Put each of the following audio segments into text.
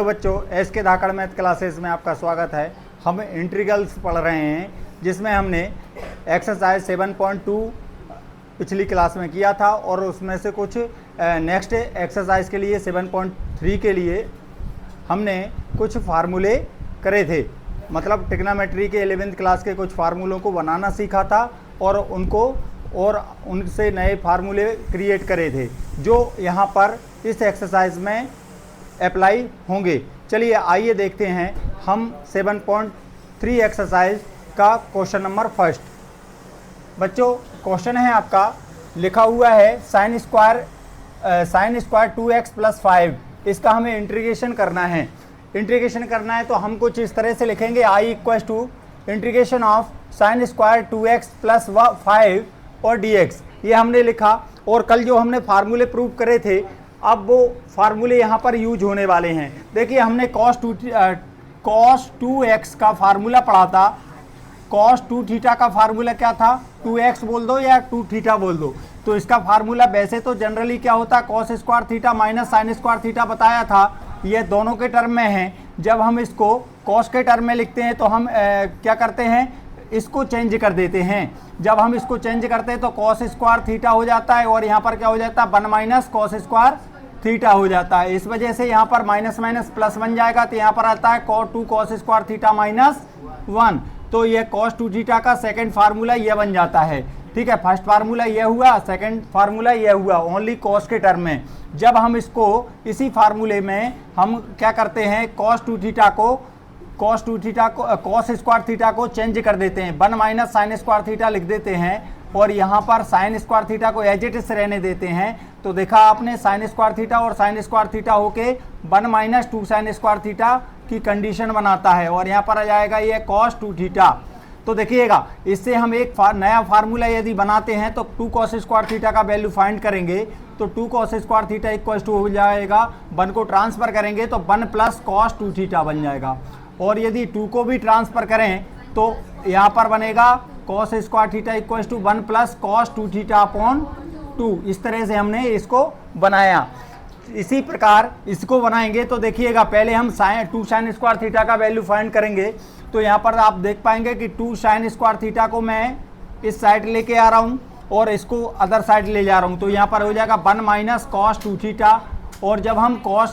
तो बच्चों एस के धाकड़ मैथ क्लासेस में आपका स्वागत है। हम इंटीग्रल्स पढ़ रहे हैं जिसमें हमने एक्सरसाइज 7.2 पिछली क्लास में किया था और उसमें से कुछ नेक्स्ट एक्सरसाइज के लिए 7.3 के लिए हमने कुछ फार्मूले करे थे। मतलब ट्रिग्नोमेट्री के 11th क्लास के कुछ फार्मूलों को बनाना सीखा था और उनसे नए फार्मूले क्रिएट करे थे जो यहाँ पर इस एक्सरसाइज में अप्लाई होंगे। चलिए आइए देखते हैं हम 7.3 एक्सरसाइज का क्वेश्चन नंबर फर्स्ट। बच्चों क्वेश्चन है आपका, लिखा हुआ है साइन स्क्वायर 2x + 5। इसका हमें इंटीग्रेशन करना है। इंटीग्रेशन करना है तो हम कुछ इस तरह से लिखेंगे I = integration of sine square 2x + 5 और dx। ये हमने लिखा और कल जो हमने फार्मूले प्रूव करे थे अब वो फार्मूले यहाँ पर यूज होने वाले हैं। देखिए हमने cos 2x का फार्मूला पढ़ा था। cos 2θ का फार्मूला क्या था? 2x बोल दो या 2θ बोल दो। तो इसका फार्मूला वैसे तो जनरली क्या होता है, cos square theta minus sine square theta बताया था। ये दोनों के टर्म में है। जब हम इसको cos के टर्म में लिखते हैं तो हम क्या करते हैं, इसको चेंज कर देते हैं। जब हम इसको चेंज करते हैं तो cos स्क्वायर थीटा हो जाता है और यहाँ पर क्या हो जाता है 1 माइनस cos स्क्वायर थीटा हो जाता है। इस वजह से यहाँ पर माइनस माइनस प्लस बन जाएगा तो यहाँ पर आता है cos 2 cos स्क्वायर थीटा -1। तो ये cos 2θ का सेकंड फार्मूला ये बन जाता है। ठीक है, फर्स्ट फार्मूला ये हुआ, सेकंड फार्मूला ये हुआ ओनली cos के टर्म में। जब हम इसको इसी फार्मूले में हम क्या करते हैं, cos स्क्वायर थीटा को चेंज कर देते हैं, 1 माइनस साइन स्क्वायर थीटा लिख देते हैं और यहाँ पर साइन स्क्वायर थीटा को एज इट इज रहने देते हैं। तो देखा आपने साइन स्क्वायर थीटा और साइन स्क्वायर थीटा होके 1 माइनस 2 साइन स्क्वायर थीटा की कंडीशन बनाता है और यहाँ पर आ जाएगा ये cos 2θ। तो देखिएगा इससे हम एक नया फार्मूला यदि बनाते हैं तो 2 cos स्क्वायर थीटा का वैल्यू फाइंड करेंगे तो 2 cos स्क्वायर थीटा = हो जाएगा 1 को ट्रांसफर करेंगे तो 1 + cos 2θ बन जाएगा। और यदि 2 को भी ट्रांसफर करें तो यहाँ पर बनेगा cos स्क्वायर थीटा = 1 + cos 2θ/2। इस तरह से हमने इसको बनाया। इसी प्रकार इसको बनाएंगे तो देखिएगा पहले हम 2 sin स्क्वायर थीटा का वैल्यू फाइंड करेंगे। तो यहाँ पर आप देख पाएंगे कि 2 sin स्क्वायर थीटा को मैं इस साइड लेके आ रहा हूँ और इसको अदर साइड ले जा रहा हूँ। तो यहाँ पर हो जाएगा 1 माइनस cos 2θ और जब हम cos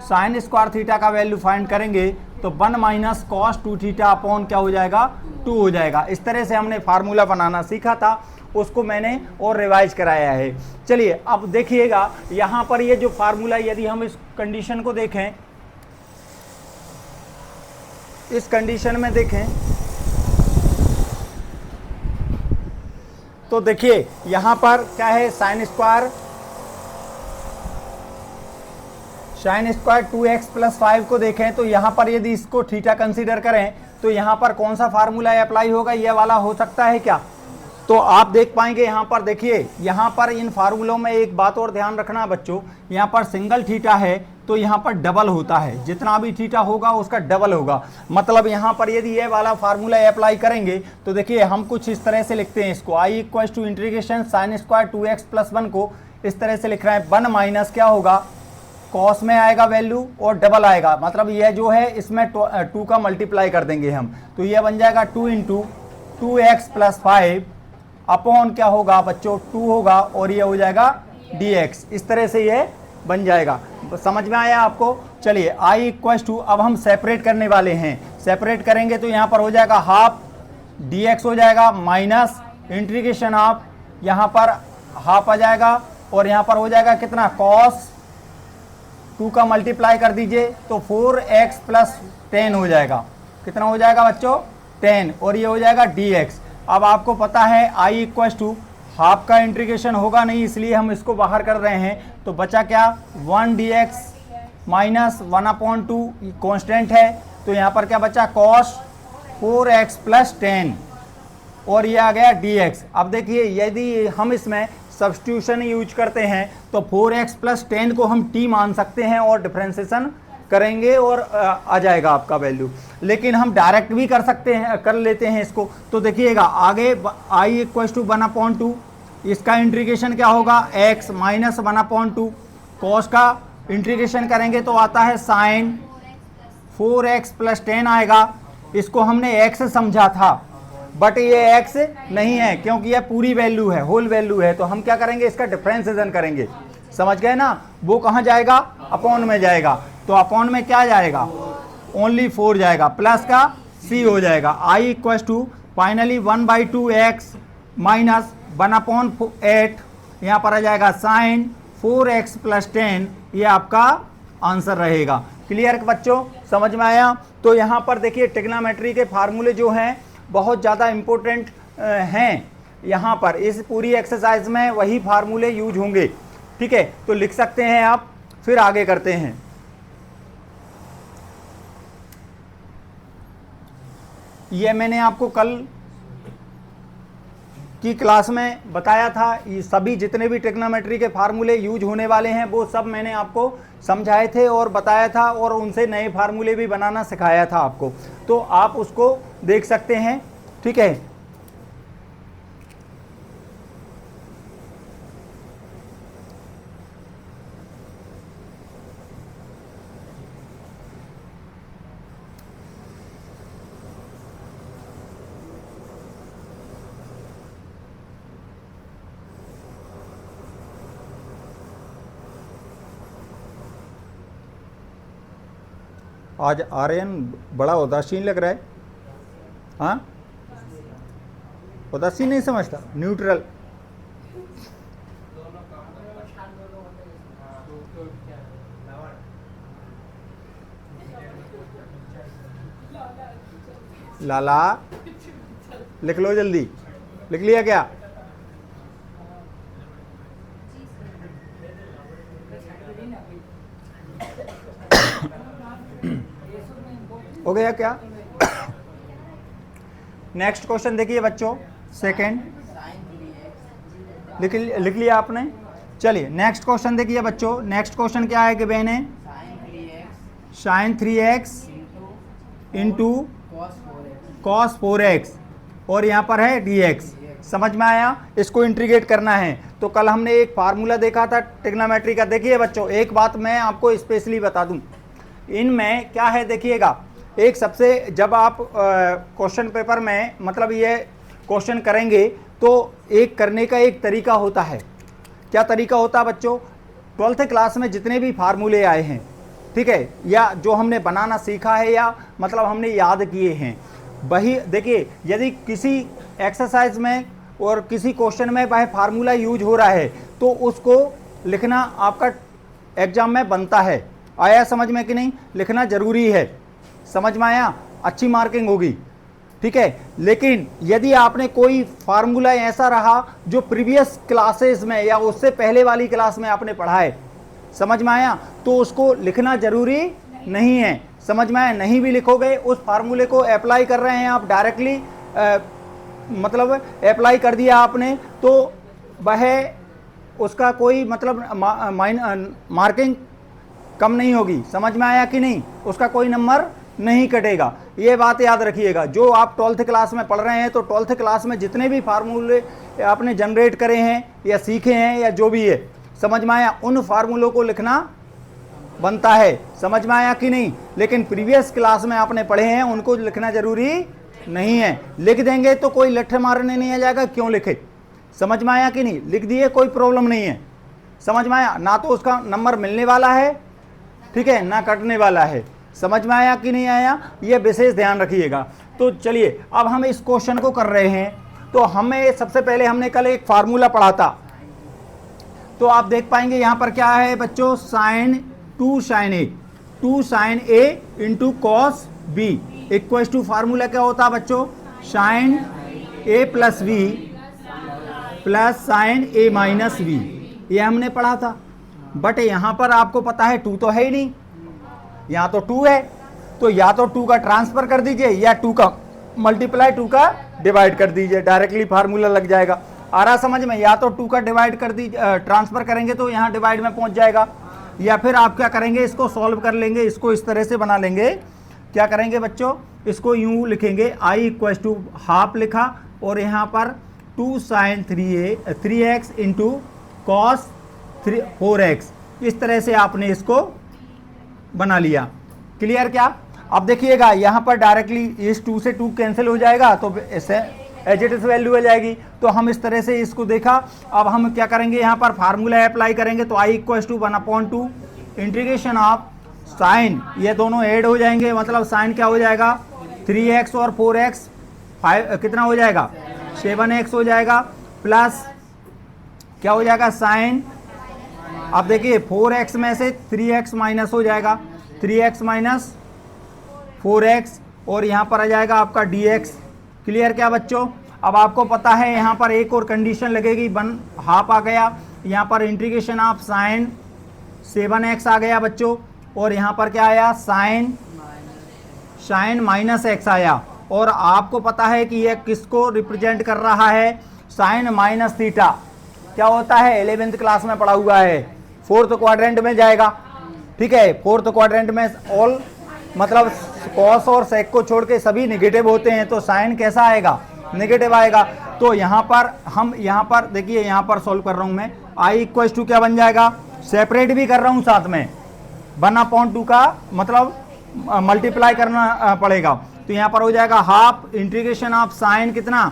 sin स्क्वायर थीटा का वैल्यू फाइंड करेंगे तो 1 माइनस cos 2θ/ क्या हो जाएगा 2 हो जाएगा। इस तरह से हमने फार्मूला बनाना सीखा था, उसको मैंने और रिवाइज कराया है। चलिए अब देखिएगा यहाँ पर ये जो फार्मूला, यदि हम इस कंडीशन को देखें, इस कंडीशन में देखें तो देखिए यहाँ पर क्या है, साइन स्क्वायर 2x + 5 को देखें तो यहाँ पर यदि इसको थीटा कंसीडर करें तो यहाँ पर कौन सा फार्मूला अप्लाई होगा, ये वाला हो सकता है क्या? तो आप देख पाएंगे यहाँ पर देखिए, यहाँ पर इन फार्मूलों में एक बात और ध्यान रखना बच्चों, यहाँ पर सिंगल थीटा है तो यहाँ पर डबल होता है, जितना भी थीटा होगा उसका डबल होगा। मतलब यहाँ पर यदि ये वाला फार्मूला अप्लाई करेंगे तो देखिए हम कुछ इस तरह से लिखते हैं इसको, I = integration sine square 2x + 1 को इस तरह से लिख रहे हैं। 1 माइनस क्या होगा, cos में आएगा वैल्यू और डबल आएगा, मतलब यह जो है इसमें 2 का मल्टीप्लाई कर देंगे हम, तो यह बन जाएगा 2 × 2x + 5 अपॉन क्या होगा बच्चों 2 होगा और ये हो जाएगा dx। इस तरह से ये बन जाएगा। समझ में आया आपको? चलिए I = अब हम सेपरेट करने वाले हैं। सेपरेट करेंगे तो यहाँ पर हो जाएगा हाफ dx हो जाएगा माइनस इंटीग्रेशन ऑफ, यहाँ पर हाफ आ जाएगा और यहाँ पर हो जाएगा कितना, cos 2 का मल्टीप्लाई कर दीजिए तो 4x + 10 हो जाएगा। कितना हो जाएगा बच्चों 10 और ये हो जाएगा dx। अब आपको पता है I = हाफ का इंटीग्रेशन होगा नहीं, इसलिए हम इसको बाहर कर रहे हैं। तो बचा क्या, 1 dx माइनस 1/2 कांस्टेंट है तो यहाँ पर क्या बचा, cos 4x + 10 और ये आ गया dx। अब देखिए यदि हम इसमें सब्स्टिट्यूशन यूज करते हैं तो 4x + 10 को हम t मान सकते हैं और डिफरेंशिएशन करेंगे और आ जाएगा आपका वैल्यू। लेकिन हम डायरेक्ट भी कर सकते हैं, कर लेते हैं इसको। तो देखिएगा आगे I = 1/2, इसका इंटीग्रेशन क्या होगा, x - 1/2 cos का इंटीग्रेशन करेंगे तो आता है साइन 4x प्लस 10 आएगा। इसको हमने x समझा था, बट ये x नहीं है क्योंकि ये पूरी वैल्यू है, होल वैल्यू है। तो हम क्या करेंगे, इसका डिफरेंशिएशन करेंगे। समझ गए ना? वो कहाँ जाएगा, अपॉन में जाएगा। तो अपॉन में क्या जाएगा, ओनली 4 जाएगा, प्लस का c हो जाएगा। i equal to finally 1/2x minus 1/8, यहाँ पर आ जाएगा साइन 4x प्लस 10। ये आपका आंसर रहेगा। क्लियर बच्चों, समझ में आया? तो यहाँ पर देखिए ट्रिग्नोमेट्री के फार्मूले जो हैं बहुत ज़्यादा इम्पोर्टेंट हैं। यहाँ पर इस पूरी एक्सरसाइज में वही फार्मूले यूज होंगे। ठीक है, तो लिख सकते हैं आप, फिर आगे करते हैं। ये मैंने आपको कल की क्लास में बताया था। ये सभी जितने भी ट्रिग्नोमेट्री के फार्मूले यूज होने वाले हैं वो सब मैंने आपको समझाए थे और बताया था, और उनसे नए फार्मूले भी बनाना सिखाया था आपको। तो आप उसको देख सकते हैं। ठीक है, आज आर्यन बड़ा उदासीन लग रहा है। हाँ, उदासीन नहीं समझता, न्यूट्रल। लाला लिख लो जल्दी, लिख लिया क्या? हो गया क्या? नेक्स्ट क्वेश्चन देखिए बच्चों, सेकंड लिख लिया आपने। चलिए नेक्स्ट क्वेश्चन देखिए बच्चों। नेक्स्ट क्वेश्चन क्या है कि बहने, sign 3x into cos 4x और यहाँ पर है dx। समझ में आया? इसको इंटीग्रेट करना है। तो कल हमने एक फार्मूला देखा था ट्रिग्नोमेट्री का। देखिए बच्चों, एक बात मैं आपको स्पेशली बता दूं, इनमें क्या है देखिएगा। एक सबसे, जब आप क्वेश्चन पेपर में मतलब ये क्वेश्चन करेंगे तो एक करने का एक तरीका होता है। क्या तरीका होता है बच्चों? 12th क्लास में जितने भी फार्मूले आए हैं, ठीक है, या जो हमने बनाना सीखा है या मतलब हमने याद किए हैं, वही देखिए। यदि किसी एक्सरसाइज में और किसी क्वेश्चन में वह फार्मूला यूज हो रहा है तो उसको लिखना आपका एग्जाम में बनता है। आया समझ में कि नहीं? लिखना जरूरी है। समझ में आया? अच्छी मार्किंग होगी। ठीक है, लेकिन यदि आपने कोई फार्मूला ऐसा रहा जो प्रीवियस क्लासेस में या उससे पहले वाली क्लास में आपने पढ़ा है, समझ में आया, तो उसको लिखना जरूरी नहीं है। समझ में आया? नहीं भी लिखोगे, उस फार्मूले को अप्लाई कर रहे हैं आप डायरेक्टली, मतलब अप्लाई कर दिया आपने, तो वह उसका कोई मतलब मार्किंग कम नहीं होगी। समझ में आया कि नहीं? उसका कोई नंबर नहीं कटेगा। ये बात याद रखिएगा। जो आप 12th क्लास में पढ़ रहे हैं, तो 12th क्लास में जितने भी फार्मूले आपने जनरेट करे हैं या सीखे हैं या जो भी है, समझ में आया, उन फार्मूलों को लिखना बनता है। समझ में आया कि नहीं? लेकिन प्रीवियस क्लास में आपने पढ़े हैं उनको लिखना जरूरी नहीं है। लिख देंगे तो कोई लट्ठे मारने नहीं आ जाएगा, क्यों लिखे? समझ में आया कि नहीं? लिख दिए, कोई प्रॉब्लम नहीं है। समझ में आया? ना तो उसका नंबर मिलने वाला है, ठीक है, ना कटने वाला है। समझ में आया कि नहीं आया? ये विशेष ध्यान रखिएगा। तो चलिए अब हम इस क्वेश्चन को कर रहे हैं। तो हमें सबसे पहले हमने कल एक फार्मूला पढ़ा था, तो आप देख पाएंगे यहाँ पर क्या है बच्चों, sine 2 sine A into cos B equal to, formula क्या होता है बच्चों, sine A plus B plus sine A minus B. ये हमने पढ़ा था। बट यहाँ पर आपको पता है 2 तो है ही नहीं, यहाँ तो 2 है, तो या तो 2 का ट्रांसफर कर दीजिए या 2 का मल्टीप्लाई 2 का डिवाइड कर दीजिए, डायरेक्टली फार्मूला लग जाएगा। आ रहा समझ में? या तो 2 का डिवाइड कर दीजिए, ट्रांसफर करेंगे तो यहाँ डिवाइड में पहुँच जाएगा, या फिर आप क्या करेंगे, इसको सॉल्व कर लेंगे, इसको इस तरह से बना लेंगे। क्या करेंगे बच्चों, इसको यूँ लिखेंगे, i इक्वल टू हाफ लिखा और यहाँ पर 2 sign 3x into cos 4x, इस तरह से आपने इसको बना लिया। क्लियर क्या? अब देखिएगा यहाँ पर डायरेक्टली इस 2 से 2 कैंसिल हो जाएगा तो इससे एज इट इज वैल्यू आ जाएगी। तो हम इस तरह से इसको देखा। अब हम क्या करेंगे, यहाँ पर फार्मूला अप्लाई करेंगे। तो I equal to 1/2 integration of sine, ये दोनों ऐड हो जाएंगे, मतलब साइन क्या हो जाएगा 3x और 4x 5 कितना हो जाएगा 7x हो जाएगा, प्लस क्या हो जाएगा साइन, अब देखिए 4x में से 3x माइनस हो जाएगा, 3x माइनस 4x और यहाँ पर आ जाएगा आपका dx। क्लियर क्या बच्चों? अब आपको पता है यहाँ पर एक और कंडीशन लगेगी, 1/2 आ गया, यहाँ पर इंटीग्रेशन ऑफ साइन 7x आ गया बच्चों, और यहाँ पर क्या आया साइन माइनस x आया। और आपको पता है कि यह किसको रिप्रेजेंट कर रहा है, साइन माइनस थीटा। क्या होता है 11th क्लास में पढ़ा हुआ है, 4th क्वाड्रेंट में जाएगा। ठीक है, 4th क्वाड्रेंट में ऑल मतलब कॉस और सेक को छोड़ के सभी निगेटिव होते हैं, तो साइन कैसा आएगा नेगेटिव आएगा। तो यहाँ पर हम यहाँ पर देखिए, यहाँ पर सॉल्व कर रहा हूँ मैं, आई इक्वल टू क्या बन जाएगा, सेपरेट भी कर रहा हूँ साथ में, 1/2 का मतलब मल्टीप्लाई करना पड़ेगा। तो यहाँ पर हो जाएगा हाफ इंटीग्रेशन ऑफ साइन कितना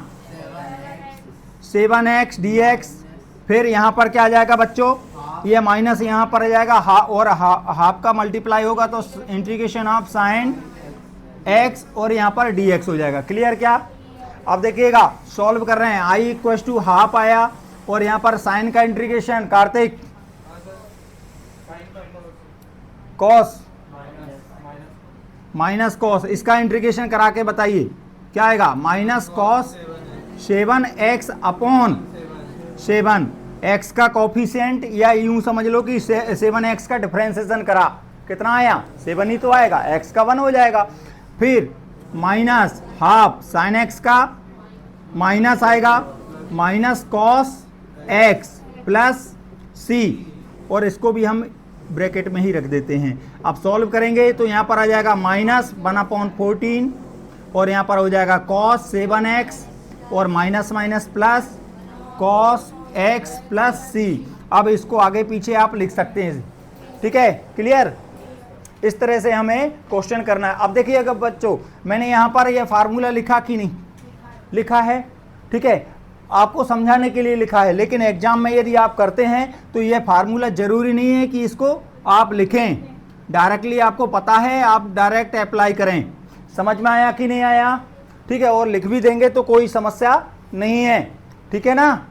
7x dx, फिर यहाँ पर क्या आ जाएगा बच्चों, ये माइनस यहाँ पर आ जाएगा और हाफ का मल्टीप्लाई होगा तो इंटीग्रेशन ऑफ साइन x और यहाँ पर dx हो जाएगा। क्लियर क्या? अब देखिएगा सॉल्व कर रहे हैं, आई इक्वल टू हाफ आया और यहाँ पर साइन का integration Kartik cos minus cos, इसका इंटीग्रेशन करा के बताइए क्या आएगा, minus cos 7x upon 7x का कॉफिशिएंट, या यूं समझ लो कि 7x का डिफरेंशिएशन करा, कितना आया 7 ही तो आएगा, x का 1 हो जाएगा। फिर माइनस हाफ साइन x का माइनस आएगा minus cos x plus c, और इसको भी हम ब्रैकेट में ही रख देते हैं। अब सॉल्व करेंगे तो यहाँ पर आ जाएगा माइनस 1/14 और यहाँ पर हो जाएगा कॉस 7x और minus minus plus cos x plus c। अब इसको आगे पीछे आप लिख सकते हैं। ठीक है, क्लियर? इस तरह से हमें क्वेश्चन करना है। अब देखिए अगर बच्चों मैंने यहाँ पर यह फार्मूला लिखा कि नहीं लिखा है, ठीक है, आपको समझाने के लिए लिखा है, लेकिन एग्जाम में यदि आप करते हैं तो यह फार्मूला जरूरी नहीं है कि इसको आप लिखें, डायरेक्टली आपको पता है आप डायरेक्ट अप्लाई करें। समझ में आया कि नहीं आया? ठीक है, और लिख भी देंगे तो कोई समस्या नहीं है। ठीक है ना?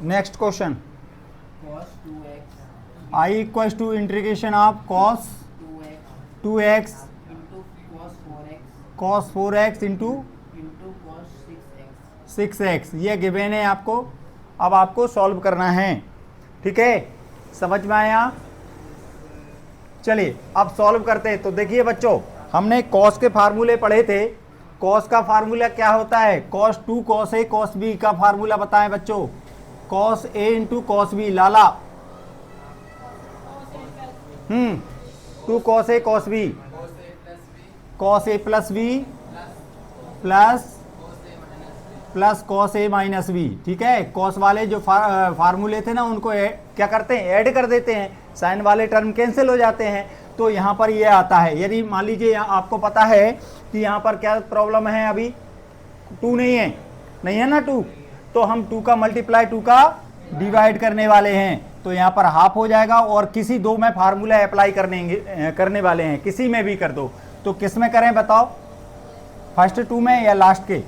Next question, cos 2x I equals to integration of cos 2x into cos 4x cos 4x into into cos 6x 6x, ये गिवन है आपको। अब आपको सॉल्व करना है। ठीक है, समझ में आया? चलिए अब सॉल्व करते हैं। तो देखिए बच्चों, हमने cos के फार्मूले पढ़े थे। cos का फार्मूला क्या होता है, cos 2 cos a cos b का फार्मूला बताएं बच्चों। cos a into cos b, Lala 2 cos a cos b, cos a plus b plus cos a minus b। ठीक है, cos वाले जो फार्मूले थे ना उनको क्या करते हैं, ऐड कर देते हैं, साइन वाले टर्म कैंसिल हो जाते हैं। तो यहाँ पर ये आता है, यदि मान लीजिए आपको पता है कि यहाँ पर क्या प्रॉब्लम है, अभी 2 नहीं है ना 2, तो हम 2 का मल्टीप्लाई 2 का डिवाइड करने वाले हैं, तो यहाँ पर हाफ हो जाएगा। और किसी दो में फार्मूला अप्लाई करने वाले हैं, किसी में भी कर दो। तो किस में करें बताओ, फर्स्ट टू में या लास्ट के?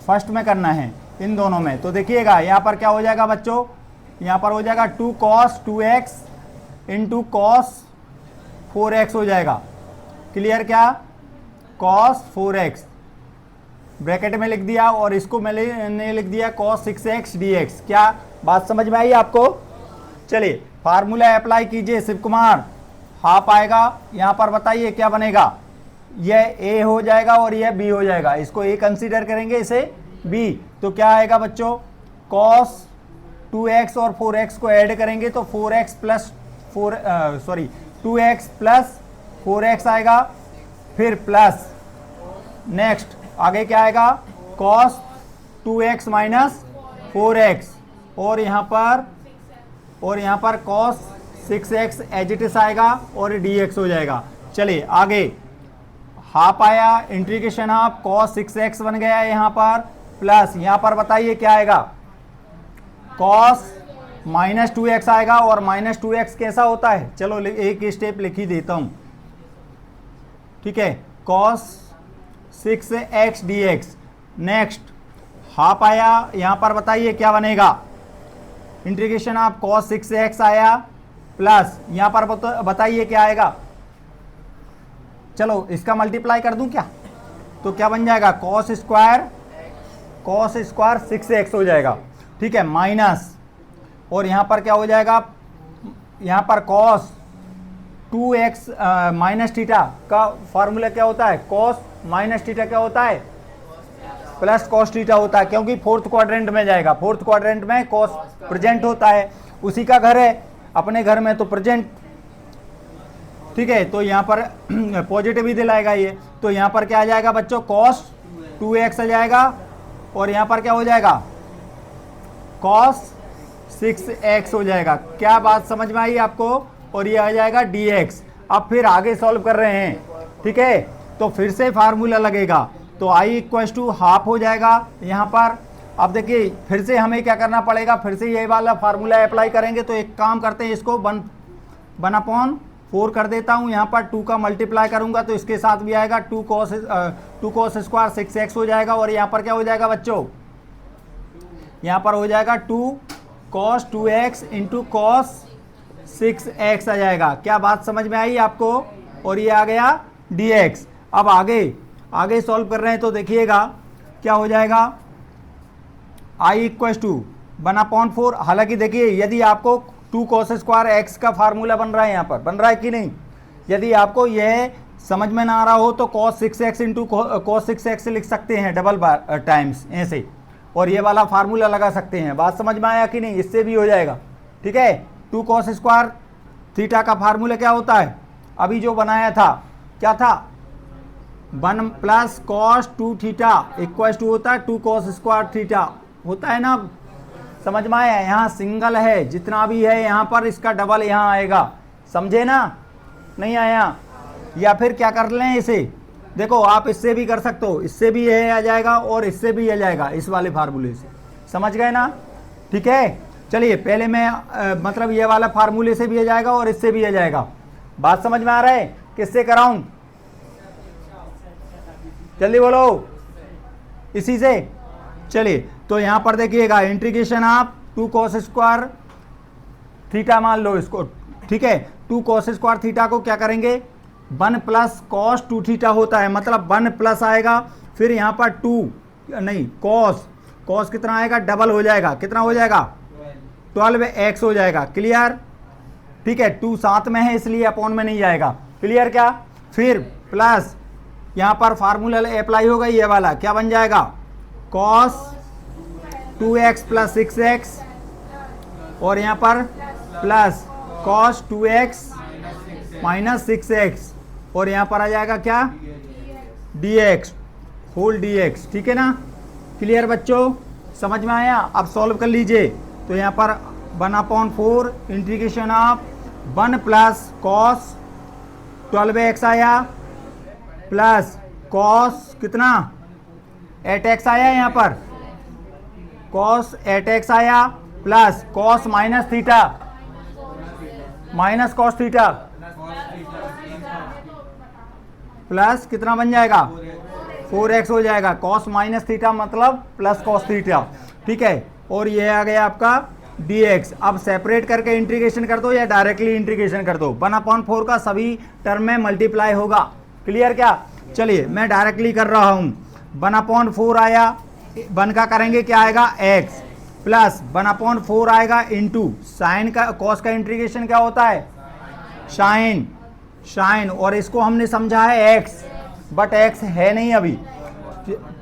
फर्स्ट में करना है, इन दोनों में। तो देखिएगा यहाँ पर क्या हो जाएगा बच्चों, यहाँ पर हो जाएगा 2 cos 2x into cos 4x हो जाएगा। क्लियर? क्या cos 4x ब्रैकेट में लिख दिया और इसको मैंने लिख दिया cos 6x dx। क्या बात समझ में आई आपको? चलिए फार्मूला अप्लाई कीजिए शिव कुमार। हाफ आएगा, यहाँ पर बताइए क्या बनेगा। यह a हो जाएगा और यह b हो जाएगा। इसको a कंसीडर करेंगे, इसे b। तो क्या आएगा बच्चों, cos 2x और 4x को ऐड करेंगे तो 4x plus 2x plus 4x आएगा। फिर प्लस नेक्स्ट आगे क्या आएगा, cos 2x माइनस 4x और यहाँ पर cos 6x as it is आएगा और dx हो जाएगा। चलिए आगे, हाफ आया, इंटीग्रेशन हाफ, cos 6x बन गया यहाँ पर, प्लस यहाँ पर बताइए क्या आएगा, cos माइनस 2x आएगा। और माइनस 2x कैसा होता है, चलो एक स्टेप लिख ही देता हूँ, ठीक है, cos 6x dx। Next half आया, यहाँ पर बताइए क्या बनेगा, इंटीग्रेशन ऑफ cos 6x आया, प्लस यहाँ पर बताइए क्या आएगा। चलो इसका मल्टीप्लाई कर दूं क्या, तो क्या बन जाएगा, cos स्क्वायर 6x हो जाएगा, ठीक है, माइनस, और यहाँ पर क्या हो जाएगा, यहाँ पर cos 2x माइनस थीटा का फॉर्मूला क्या होता है, cos माइनस थीटा क्या होता है, प्लस cos थीटा होता है, क्योंकि फोर्थ क्वाड्रेंट में जाएगा। फोर्थ क्वाड्रेंट में cos प्रेजेंट होता है, उसी का घर है, अपने घर में तो प्रेजेंट, ठीक है। तो यहाँ पर पॉजिटिव ही दिलाएगा ये। तो यहाँ पर क्या आ जाएगा बच्चों, cos 2x आ जाएगा और यहाँ पर क्या हो जाएगा, cos 6x हो जाएगा। क्या बात समझ में आई आपको? और ये आ जाएगा dx। अब फिर आगे सॉल्व कर रहे हैं, ठीक है, तो फिर से फार्मूला लगेगा। तो i इक्वल टू हाफ हो जाएगा यहाँ पर। अब देखिए फिर से हमें क्या करना पड़ेगा, फिर से ये वाला फार्मूला अप्लाई करेंगे। तो एक काम करते हैं, इसको 1/4 कर देता हूँ। यहाँ पर 2 का मल्टीप्लाई करूँगा तो इसके साथ भी आएगा 2 cos स्क्वायर 6x हो जाएगा। और यहाँ पर क्या हो जाएगा बच्चों, यहाँ पर हो जाएगा 2 cos 2x into cos 6x आ जाएगा। क्या बात समझ में आई आपको? और ये आ गया dx। अब आगे सॉल्व कर रहे हैं तो देखिएगा क्या हो जाएगा, i इक्वल टू 1/4। हालांकि देखिए यदि आपको 2 cos स्क्वायर x का फार्मूला बन रहा है, यहाँ पर बन रहा है कि नहीं, यदि आपको यह समझ में ना आ रहा हो तो cos 6x into cos 6x लिख सकते हैं डबल बार टाइम्स ऐसे, और ये वाला फार्मूला लगा सकते हैं। बात समझ में आया कि नहीं? इससे भी हो जाएगा, ठीक है। 2 cos स्क्वायर थीटा का फार्मूला क्या होता है, अभी जो बनाया था क्या था, 1 plus cos 2 theta equal to होता है 2 cos स्क्वायर थीटा होता है ना। समझ में आया? यहाँ सिंगल है, जितना भी है यहाँ पर इसका डबल यहाँ आएगा, समझे ना? नहीं आया? या फिर क्या कर लें इसे, देखो आप इससे भी कर सकते हो, इससे भी ये आ जाएगा और इससे भी आ जाएगा, इस वाले फार्मूले से। समझ गए ना? ठीक है, चलिए पहले मैं मतलब ये वाला फार्मूले से भी आ जाएगा और इससे भी आ जाएगा। बात समझ में आ रहा है? किससे कराऊं, जल्दी बोलो, इसी से। चलिए तो यहाँ पर देखिएगा, इंटीग्रेशन आप 2 cos स्क्वायर थीटा मान लो इसको, ठीक है। 2 cos स्क्वायर थीटा को क्या करेंगे, 1 प्लस cos 2 थीटा होता है, मतलब 1 प्लस आएगा, फिर यहाँ पर 2 नहीं cos कितना आएगा, डबल हो जाएगा, कितना हो जाएगा, 12x हो जाएगा। क्लियर? ठीक है, 2 साथ में है इसलिए अपॉन में नहीं जाएगा। क्लियर? क्या फिर प्लस यहाँ पर फार्मूला अप्लाई होगा, ये वाला क्या बन जाएगा, cos 2x प्लस 6x, और यहाँ पर plus cos 2x minus 6x, और यहाँ पर आ जाएगा क्या, dx होल dx। ठीक है ना? क्लियर बच्चों? समझ में आया? अब सॉल्व कर लीजिए। तो यहाँ पर 1/4 integration of 1 plus cos 12x आया, प्लस cos कितना 8x आया, यहाँ पर cos 8x आया, plus cos minus theta minus cos theta, plus कितना बन जाएगा 4x हो जाएगा, कॉस माइनस थीटा मतलब प्लस कॉस थीटा, ठीक है। और ये आ गया आपका dx। अब सेपरेट करके इंटीग्रेशन कर दो या डायरेक्टली इंटीग्रेशन कर दो, 1/4 का सभी टर्म में मल्टीप्लाई होगा। क्लियर क्या? चलिए मैं डायरेक्टली कर रहा हूं। 1/4 आया, 1 का करेंगे क्या आएगा x, प्लस 1/4 आएगा इंटू साइन का, कॉस का इंटीग्रेशन क्या होता है साइन, और इसको हमने समझा है x, बट x है नहीं अभी,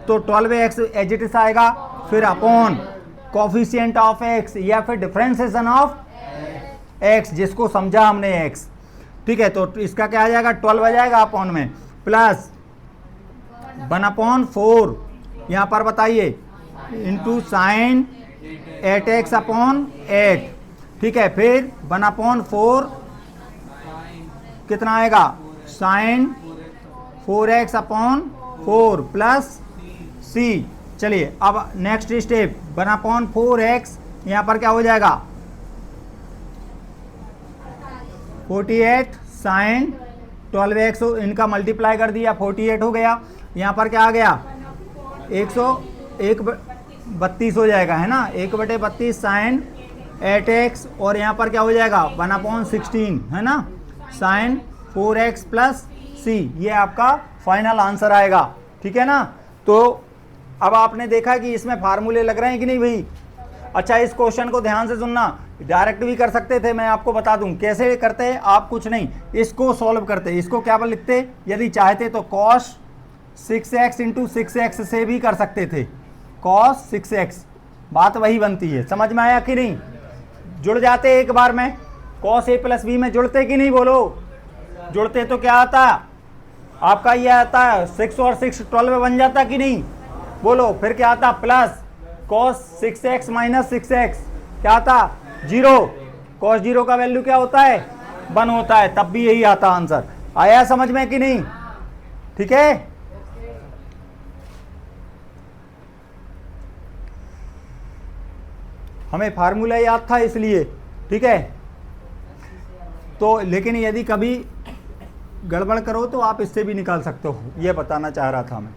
तो 12x एज इट इज आएगा, फिर अपॉन कोफिशिएंट ऑफ x या फिर डिफरेंशिएशन ऑफ x, जिसको समझा हमने x, ठीक है। तो इसका क्या आ जाएगा 12 आ जाएगा अपॉन में, प्लस 1/4 यहाँ पर बताइए इंटू साइन 8x अपॉन 8, ठीक है। फिर 1/4 कितना आएगा sign 4x upon 4 plus c। चलिए अब नेक्स्ट स्टेप 1/4x यहाँ पर क्या हो जाएगा 48 साइन 12x, इनका मल्टीप्लाई कर दिया 48 हो गया। यहाँ पर क्या आ गया 132 हो जाएगा, है ना, 1/32 साइन 8x, और यहाँ पर क्या हो जाएगा 1/16, है ना, साइन 4x प्लस c। ये आपका फाइनल आंसर आएगा, ठीक है ना। तो अब आपने देखा कि इसमें फार्मूले लग रहे हैं कि नहीं भाई। अच्छा, इस क्वेश्चन को ध्यान से सुनना, डायरेक्ट भी कर सकते थे, मैं आपको बता दूं कैसे करते हैं। आप कुछ नहीं, इसको सॉल्व करते, इसको क्या लिखते, यदि चाहते तो cos 6x इंटू 6x से भी कर सकते थे, cos 6x, बात वही बनती है। समझ में आया कि नहीं? जुड़ जाते एक बार में, cos a प्लस b में जुड़ते कि नहीं, बोलो। जुड़ते तो क्या आता आपका, ये आता है 6 और 6 12 बन जाता कि नहीं, बोलो। फिर क्या आता plus cos 6x minus 6x क्या आता 0, cos 0 का वैल्यू क्या होता है 1 होता है, तब भी यही आता आंसर। आया समझ में कि नहीं? ठीक है, हमें फार्मूला याद था इसलिए, ठीक है। तो लेकिन यदि कभी गड़बड़ करो तो आप इससे भी निकाल सकते हो, ये बताना चाह रहा था मैं।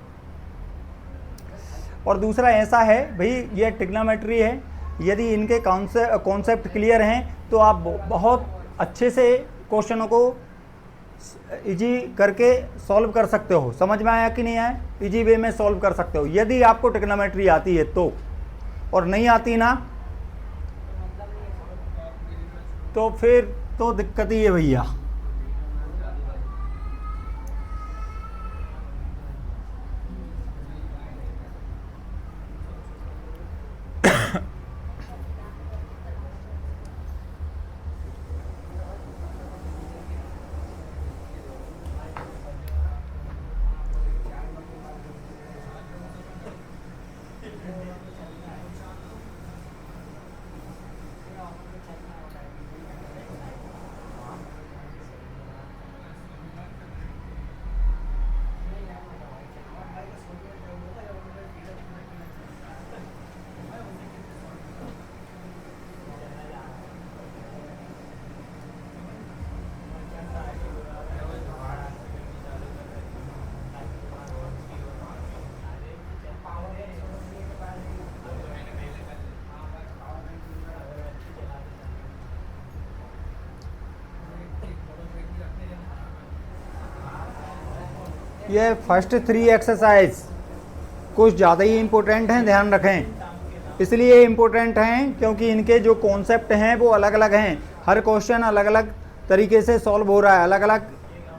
और दूसरा ऐसा है भाई, ये ट्रिग्नोमेट्री है, यदि इनके कॉन्सेप्ट क्लियर हैं तो आप बहुत अच्छे से क्वेश्चनों को इजी करके सॉल्व कर सकते हो। समझ में आया कि नहीं आया? इजी वे में सॉल्व कर सकते हो यदि आपको ट्रिग्नोमेट्री आती है तो, और नहीं आती ना तो फिर तो दिक्कत ही है भैया। ये फर्स्ट 3 एक्सरसाइज कुछ ज़्यादा ही इम्पोर्टेंट हैं, ध्यान रखें। इसलिए इम्पोर्टेंट हैं क्योंकि इनके जो कॉन्सेप्ट हैं वो अलग अलग हैं, हर क्वेश्चन अलग अलग तरीके से सॉल्व हो रहा है, अलग अलग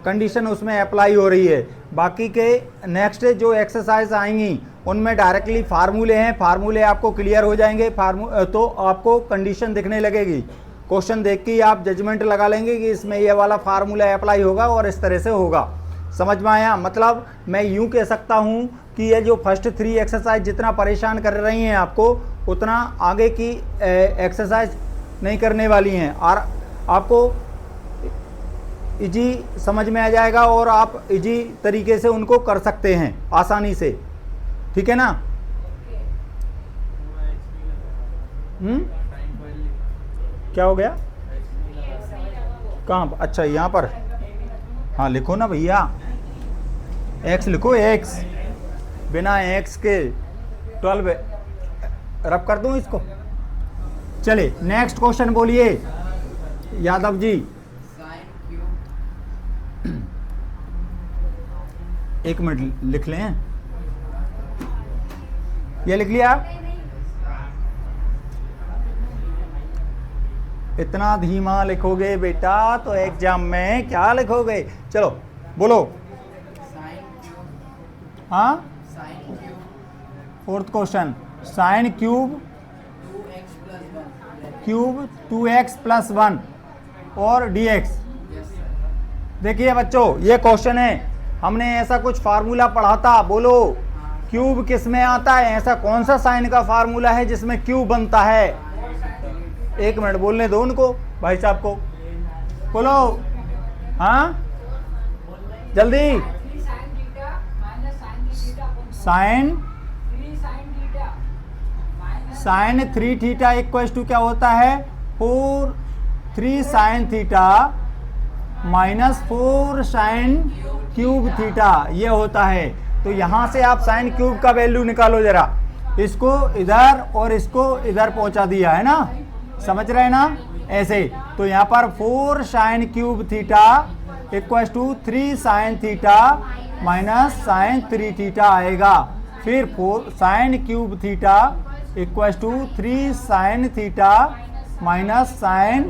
कंडीशन उसमें अप्लाई हो रही है। बाकी के नेक्स्ट जो एक्सरसाइज आएंगी उनमें डायरेक्टली फार्मूले हैं, फार्मूले आपको क्लियर हो जाएंगे, तो आपको कंडीशन दिखने लगेगी, क्वेश्चन देख के ही आप जजमेंट लगा लेंगे कि इसमें ये वाला फार्मूला अप्लाई होगा और इस तरह से होगा। समझ में आया? मतलब मैं यूँ कह सकता हूँ कि ये जो फर्स्ट 3 एक्सरसाइज जितना परेशान कर रही हैं आपको, उतना आगे की एक्सरसाइज नहीं करने वाली हैं, और आपको इजी समझ में आ जाएगा और आप इजी तरीके से उनको कर सकते हैं आसानी से, ठीक है ना। क्या हो गया? कहाँ? अच्छा यहाँ पर, हाँ लिखो ना भैया, एक्स लिखो, एक्स, बिना एक्स के 12 रब कर दूं इसको। चलिए नेक्स्ट क्वेश्चन बोलिए यादव जी। साइन क्यूब, एक मिनट लिख लें, ये लिख लिया। इतना धीमा लिखोगे बेटा तो एग्जाम में क्या लिखोगे? चलो बोलो। साइन क्यूब, हाँ, sine cube, fourth question, sine cube 2x plus 1, cube 2x plus 1 और dx। यस सर, देखिए बच्चों, ये क्वेश्चन है, हमने ऐसा कुछ फार्मूला पढ़ा था, बोलो क्यूब किस में आता है? ऐसा कौन सा साइन का फार्मूला है जिसमें क्यूब बनता है? एक मिनट बोलने दो उनको, भाई साहब को, बोलो। हाँ जल्दी। Sine sine 3 theta equal to क्या होता है? 3 sine theta minus 4 sine cube theta, ये होता है। तो यहाँ से आप साइन क्यूब का वैल्यू निकालो जरा, इसको इधर और इसको इधर पहुँचा दिया है ना, समझ रहे हैं ना? ऐसे तो यहाँ पर 4 sine cube theta equal to 3 sine theta minus sine 3 theta आएगा। फिर 4 sine cube theta equal to 3 sine theta minus sine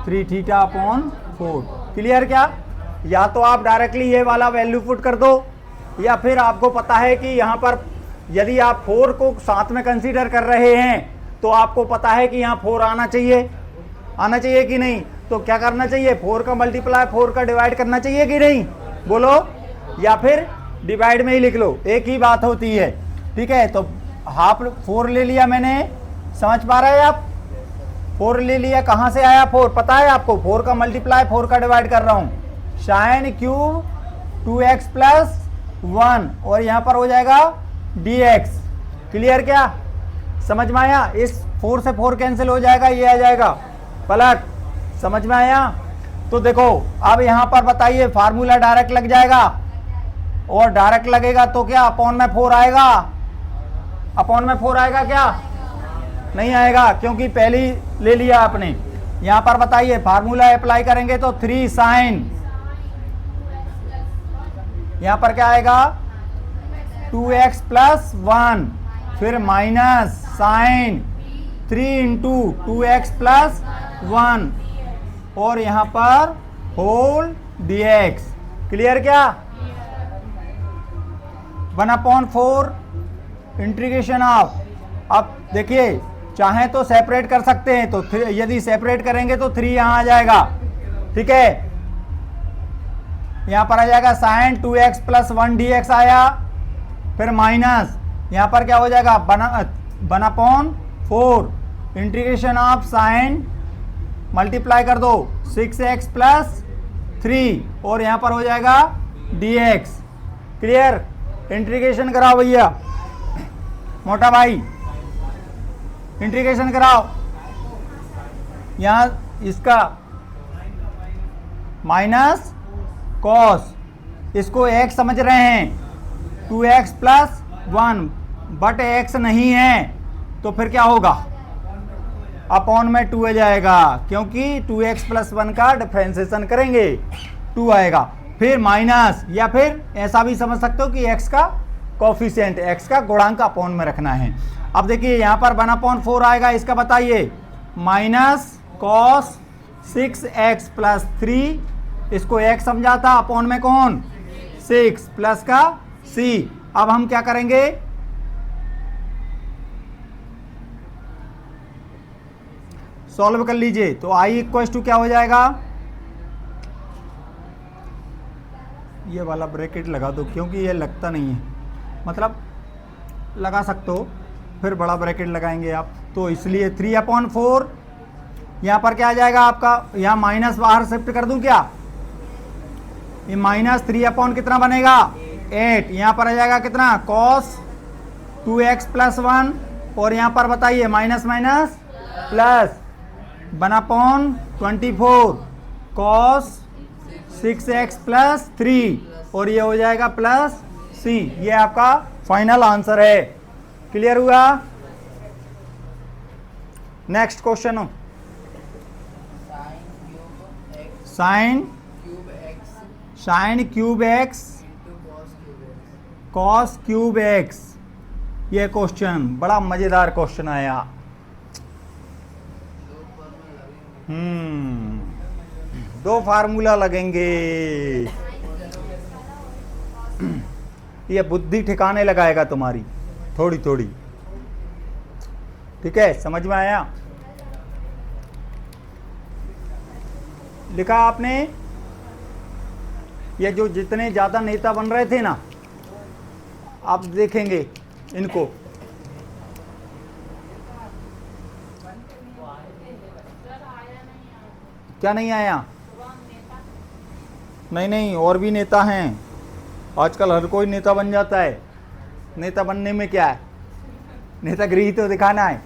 3 theta upon 4। Clear क्या? या तो आप डायरेक्टली ये वाला वैल्यू पुट कर दो, या फिर आपको पता है कि यहाँ पर यदि आप 4 को साथ में कंसीडर कर रहे हैं तो आपको पता है कि यहाँ 4 आना चाहिए कि नहीं? तो क्या करना चाहिए? 4 का मल्टीप्लाई 4 का डिवाइड करना चाहिए कि नहीं? बोलो। या फिर डिवाइड में ही लिख लो, एक ही बात होती है। ठीक है, तो हाफ 4 ले लिया मैंने, समझ पा रहे हैं आप? 4 ले लिया, कहाँ से आया 4? पता है आपको? 4 का मल्टीप्लाई 4 का डिवाइड कर रहा हूँ। साइन क्यूब 2x प्लस 1 और यहाँ पर हो जाएगा dx। क्लियर क्या? समझ में आया? इस 4 से 4 कैंसिल हो जाएगा, ये आ जाएगा पलट। समझ में आया? तो देखो अब यहाँ पर बताइए, फार्मूला डायरेक्ट लग जाएगा, और डायरेक्ट लगेगा तो क्या अपॉन में 4 आएगा? अपॉन में 4 आएगा क्या? नहीं आएगा, क्योंकि पहले ही ले लिया आपने। यहाँ पर बताइए फार्मूला अप्लाई करेंगे तो 3 साइन, यहाँ पर क्या आएगा? 2x प्लस 1, फिर minus sine 3 into 2x plus 1 और यहाँ पर होल dx। क्लियर क्या? 1/4 इंटीग्रेशन ऑफ। अब देखिए, चाहे तो सेपरेट कर सकते हैं, तो यदि सेपरेट करेंगे तो 3 यहाँ आ जाएगा। ठीक है, यहाँ पर आ जाएगा साइन 2x प्लस 1 dx आया, फिर माइनस यहाँ पर क्या हो जाएगा? 1/4 इंटीग्रेशन ऑफ साइन, मल्टीप्लाई कर दो 6x प्लस 3 और यहाँ पर हो जाएगा dx। क्लियर? इंटीग्रेशन कराओ भैया, मोटा भाई इंटीग्रेशन कराओ। यहाँ इसका माइनस कॉस, इसको x समझ रहे हैं, 2x प्लस 1, बट x नहीं है तो फिर क्या होगा? अपॉन में 2 आ जाएगा, क्योंकि 2x प्लस 1 का डिफरेंशिएशन करेंगे 2 आएगा। फिर माइनस, या फिर ऐसा भी समझ सकते हो कि x का कोफिशिएंट, x का गुणांक अपॉन में रखना है। अब देखिए यहाँ पर 1/4 आएगा, इसका बताइए माइनस कॉस 6x प्लस 3, इसको x समझा था, अपॉन में कौन? 6 प्लस का c। अब हम क्या करेंगे? सॉल्व कर लीजिए, तो i इक्वल टू क्या हो जाएगा? ये वाला ब्रैकेट लगा दो, क्योंकि ये लगता नहीं है, मतलब लगा सकते हो, फिर बड़ा ब्रैकेट लगाएंगे आप, तो इसलिए 3/4। यहाँ पर क्या आ जाएगा आपका? यहाँ माइनस बाहर शिफ्ट कर दूं क्या? ये माइनस 3 कितना बनेगा? 8। यहाँ पर आ जाएगा कितना? कॉस 2x प्लस 1 और यहाँ पर बताइए minus minus plus 1/24 cos 6x plus 3 और ये हो जाएगा प्लस सी। ये आपका फाइनल आंसर है। क्लियर हुआ? Next question, sine sine cube X into cos cube X. ये क्वेश्चन बड़ा मजेदार क्वेश्चन आया। दो फार्मूला लगेंगे। ये बुद्धि ठिकाने लगाएगा तुम्हारी थोड़ी थोड़ी। ठीक है, समझ में आया? लिखा आपने? ये जो जितने ज्यादा नेता बन रहे थे ना, आप देखेंगे इनको, क्या नहीं आया? नहीं, और भी नेता हैं। आजकल हर कोई नेता बन जाता है। नेता बनने में क्या है, नेतागिरी तो दिखाना है।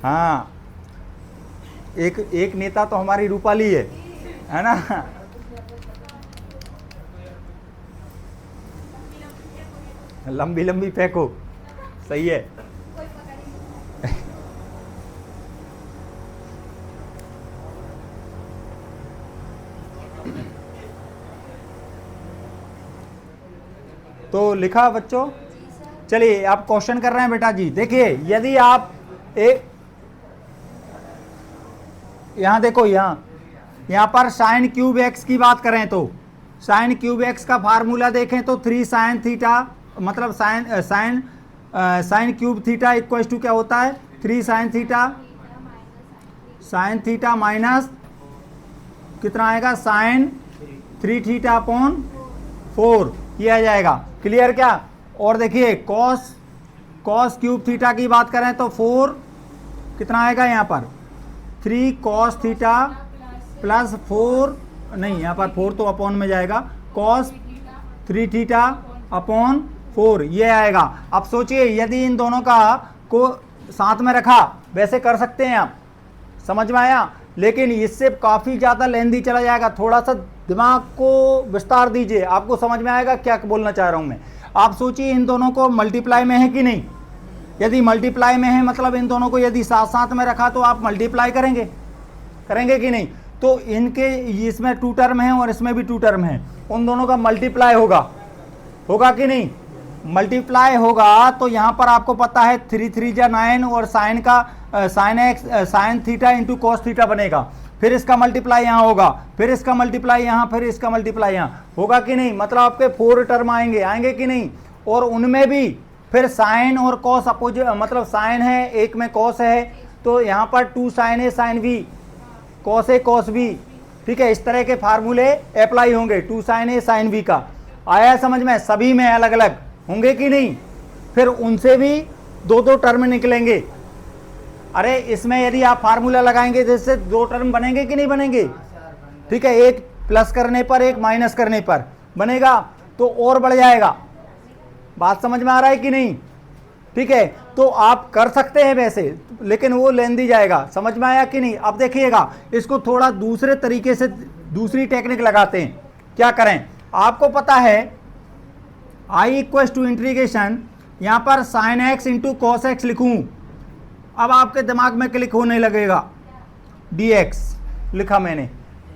हाँ, एक नेता तो हमारी रूपाली है ना? लंबी लंबी फेंको, सही है। तो लिखा बच्चों? चलिए आप क्वेश्चन कर रहे हैं बेटा जी। देखिए, यदि आप एक यहां देखो, यहां पर साइन क्यूब एक्स की बात करें तो साइन क्यूब एक्स का फार्मूला देखें तो 3 साइन थीटा, मतलब sine cube theta equal to क्या होता है? 3 साइन थीटा माइनस कितना आएगा? साइन 3 थीटा अपॉन 4 ये आ जाएगा। क्लियर क्या? और देखिए कॉस क्यूब थीटा की बात करें तो 4 कितना आएगा यहाँ पर? 3 कॉस थीटा प्लस 4, नहीं यहाँ पर 4 तो अपॉन में जाएगा, कॉस 3 थीटा अपॉन 4 ये आएगा। अब सोचिए, यदि इन दोनों का को साथ में रखा, वैसे कर सकते हैं आप, समझ में आया? लेकिन इससे काफ़ी ज़्यादा लेंदी चला जाएगा। थोड़ा सा दिमाग को विस्तार दीजिए, आपको समझ में आएगा क्या बोलना चाह रहा हूँ मैं। आप सोचिए, इन दोनों को मल्टीप्लाई में है कि नहीं? यदि मल्टीप्लाई में है, मतलब इन दोनों को यदि साथ साथ में रखा तो आप मल्टीप्लाई करेंगे कि नहीं? तो इनके इसमें 2 टर्म है और इसमें भी 2 टर्म है, उन दोनों का मल्टीप्लाई होगा कि नहीं? मल्टीप्लाई होगा तो यहाँ पर आपको पता है 3 3 जा 9 और sine theta into cos theta बनेगा। फिर इसका मल्टीप्लाई यहाँ होगा, फिर इसका मल्टीप्लाई यहाँ, फिर इसका मल्टीप्लाई यहाँ, होगा कि नहीं? मतलब आपके 4 टर्म आएंगे कि नहीं? और उनमें भी फिर साइन और कॉस अपोजिट, मतलब साइन है, एक में कॉस है, तो यहाँ पर 2 sine A sine B, cos A cos B. ठीक है, इस तरह के फार्मूले अप्लाई होंगे 2 साइन ए साइन बी का। आया समझ में? सभी में अलग अलग होंगे कि नहीं? फिर उनसे भी 2 टर्म निकलेंगे। अरे इसमें यदि आप फार्मूला लगाएंगे जिससे 2 टर्म बनेंगे कि नहीं बनेंगे? ठीक है, एक प्लस करने पर एक माइनस करने पर बनेगा तो और बढ़ जाएगा। बात समझ में आ रहा है कि नहीं? ठीक है, तो आप कर सकते हैं वैसे, लेकिन वो लेंदी जाएगा। समझ में आया कि नहीं? अब देखिएगा, इसको थोड़ा दूसरे तरीके से दूसरी टेक्निक लगाते हैं। क्या करें? आपको पता है आई इक्वल टू इंटीग्रेशन, यहाँ पर sine x into cos x लिखूँ, अब आपके दिमाग में क्लिक होने लगेगा। dx लिखा मैंने,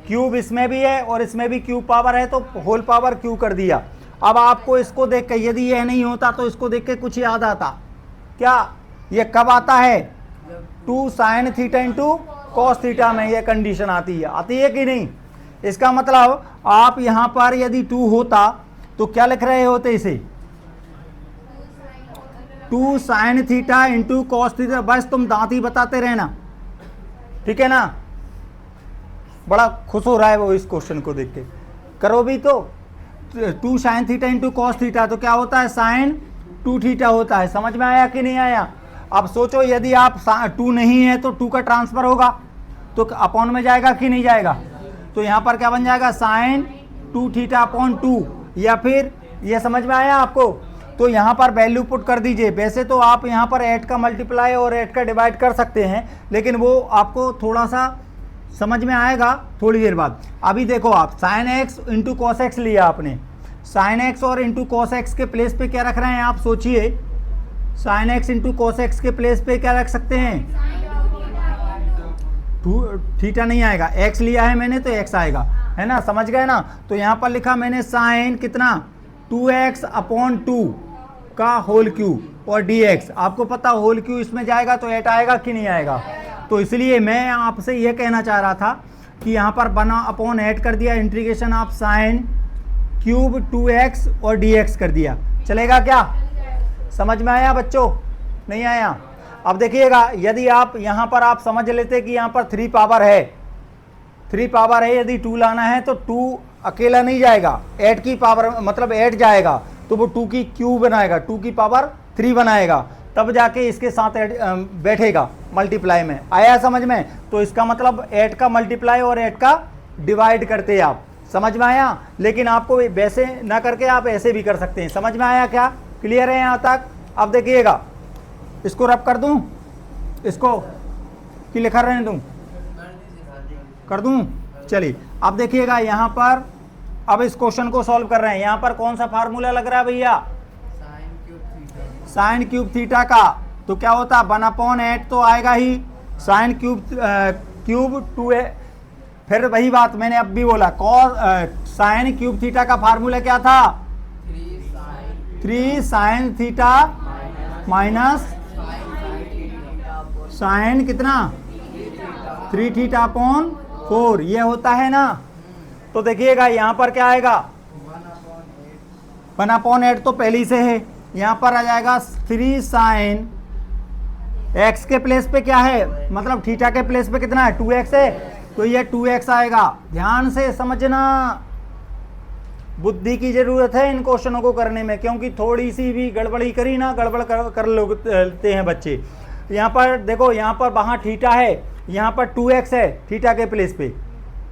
क्यूब इसमें भी है और इसमें भी क्यूब पावर है तो होल पावर क्यू कर दिया। अब आपको इसको देख के, यदि यह नहीं होता तो इसको देख के कुछ याद आता क्या? ये कब आता है? 2 sine theta into cos theta में ये कंडीशन आती है कि नहीं? इसका मतलब आप यहाँ पर यदि 2 होता तो क्या लिख रहे होते इसे? 2 sine theta into cos theta. बस तुम दांत ही बताते रहना, ठीक है ना? बड़ा खुश हो रहा है वो इस क्वेश्चन को देख के। करो भी तो 2 sine theta into cos theta तो क्या होता है? साइन 2 थीटा होता है। समझ में आया कि नहीं आया? अब सोचो, यदि आप 2 नहीं है तो 2 का ट्रांसफर होगा तो अपॉन में जाएगा कि नहीं जाएगा? तो यहाँ पर क्या बन जाएगा? साइन 2 थीटा अपॉन 2, या फिर ये समझ में आया आपको? तो यहाँ पर वैल्यू पुट कर दीजिए। वैसे तो आप यहाँ पर 8 का मल्टीप्लाई और 8 का डिवाइड कर सकते हैं, लेकिन वो आपको थोड़ा सा समझ में आएगा थोड़ी देर बाद। अभी देखो आप sine x into cos x लिया आपने, साइन एक्स और इंटू कॉस एक्स के प्लेस पे क्या रख रहे हैं आप सोचिए, sine x into cos x के प्लेस पे क्या रख सकते हैं, थीटा नहीं आएगा, एक्स लिया है मैंने तो एक्स आएगा, है ना, समझ गए ना। तो यहाँ पर लिखा मैंने साइन कितना 2x अपॉन 2 का होल क्यूब और dx, आपको पता होल क्यूब इसमें जाएगा तो 8 आएगा कि नहीं आएगा। तो इसलिए मैं आपसे यह कहना चाह रहा था कि यहाँ पर बना अपॉन 8 कर दिया, integration of sine cube 2x और dx कर दिया, चलेगा क्या, समझ में आया बच्चों, नहीं आया। अब देखिएगा यदि आप यहाँ पर आप समझ लेते कि यहाँ पर 3 पावर है, 3 पावर है, यदि 2 लाना है तो 2 अकेला नहीं जाएगा, 8 की पावर मतलब 8 जाएगा तो वो 2 की क्यूब बनाएगा, 2 की पावर 3 बनाएगा, तब जाके इसके साथ बैठेगा मल्टीप्लाई में, आया समझ में। तो इसका मतलब 8 का मल्टीप्लाई और 8 का डिवाइड करते हैं आप, समझ में आया। लेकिन आपको वैसे ना करके आप ऐसे भी कर सकते हैं, समझ में आया क्या, क्लियर है यहाँ तक। अब देखिएगा इसको रब कर दूं, इसको कि लिखा रहने दूं, कर दूं, चलिए। अब देखिएगा यहाँ पर अब इस क्वेश्चन को सॉल्व कर रहे हैं, यहाँ पर कौन सा फार्मूला लग रहा है भैया, साइन क्यूब थीटा का, तो क्या होता है 1/8 तो आएगा ही, साइन क्यूब 2, फिर वही बात मैंने अब भी बोला, साइन क्यूब थीटा का फार्मूला क्या था, 3 साइन थीटा माइनस साइन कितना 3 थीटा अपॉन 4, ये होता है ना। तो देखिएगा यहाँ पर क्या आएगा 1/8 तो पहले से है, यहाँ पर आ जाएगा 3 साइन एक्स के प्लेस पे क्या है, मतलब थीटा के प्लेस पे कितना है 2x है, तो ये 2x आएगा। ध्यान से समझना, बुद्धि की जरूरत है इन क्वेश्चनों को करने में, क्योंकि थोड़ी सी भी गड़बड़ी करी ना गड़बड़ कर लेते हैं बच्चे। यहाँ पर देखो, यहाँ पर वहाँ थीटा है, यहाँ पर 2x है थीटा के प्लेस पे,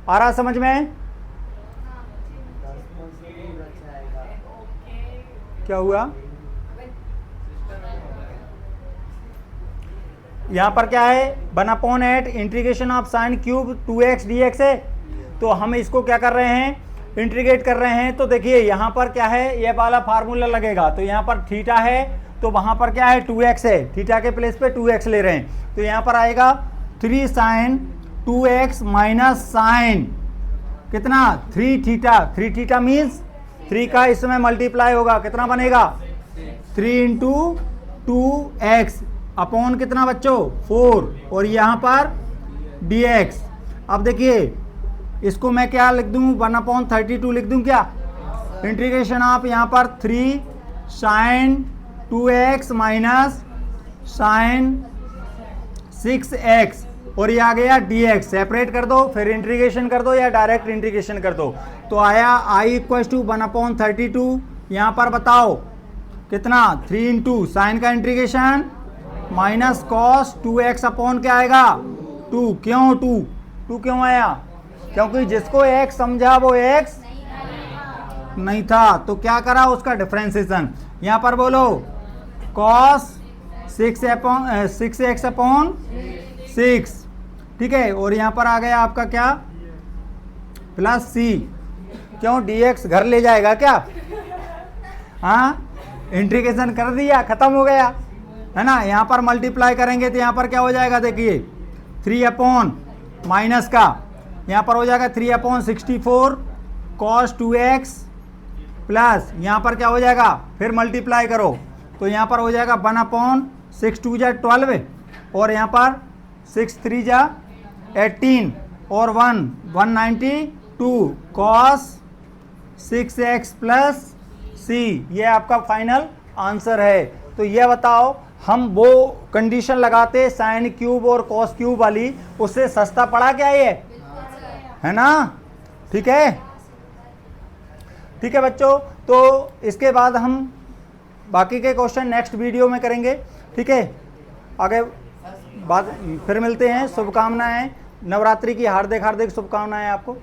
आ रहा समझ में, क्या हुआ यहाँ पर क्या है 1/8 integration of sine cube 2x dx है, तो हम इसको क्या कर रहे हैं इंटीग्रेट कर रहे हैं। तो देखिए यहाँ पर क्या है, ये वाला फार्मूला लगेगा, तो यहाँ पर थीटा है तो वहाँ पर क्या है 2x है, थीटा के प्लेस पे 2x ले रहे हैं, तो यहाँ पर आएगा 3 साइन 2x माइनस साइन कितना 3 थीटा, 3 थीटा मीन्स 3 का इसमें मल्टीप्लाई होगा, कितना बनेगा 3 इंटू 2x अपॉन कितना बच्चों 4, और यहाँ पर dx। अब देखिए इसको मैं क्या लिख दूँ 1/32 लिख दूँ क्या, इंटीग्रेशन ऑफ यहाँ पर 3 sign 2x minus sign 6x, और ये आ गया dx, सेपरेट कर दो फिर इंटीग्रेशन कर दो या डायरेक्ट इंटीग्रेशन कर दो, तो आया i इक्वल टू 1/32। यहाँ पर बताओ कितना 3 इंटू साइन का integration minus cos 2x upon क्या आएगा 2, क्यों 2 क्यों आया, क्योंकि जिसको x समझा वो x नहीं था, तो क्या करा उसका डिफरेंशिएशन। यहाँ पर बोलो कॉस 6x अपॉन 6, ठीक है, और यहाँ पर आ गया आपका क्या प्लस c, क्यों dx घर ले जाएगा क्या, हाँ इंटीग्रेशन कर दिया खत्म हो गया, है ना। यहाँ पर मल्टीप्लाई करेंगे तो यहाँ पर क्या हो जाएगा देखिए 3 अपॉन माइनस का यहाँ पर हो जाएगा 3/64 cos 2x प्लस यहाँ पर क्या हो जाएगा फिर मल्टीप्लाई करो तो यहाँ पर हो जाएगा 1/6 2 जा 12 और यहाँ पर 6 3 जा 18 और 192 cos 6x प्लस c, ये आपका फाइनल आंसर है। तो ये बताओ हम वो कंडीशन लगाते साइन क्यूब और कॉस क्यूब वाली, उससे सस्ता पड़ा क्या ये, है ना, ठीक है, ठीक है बच्चों। तो इसके बाद हम बाकी के क्वेश्चन नेक्स्ट वीडियो में करेंगे, ठीक है। आगे बाद फिर मिलते हैं, शुभकामनाएं, नवरात्रि की हार्दिक हार्दिक शुभकामनाएं आपको।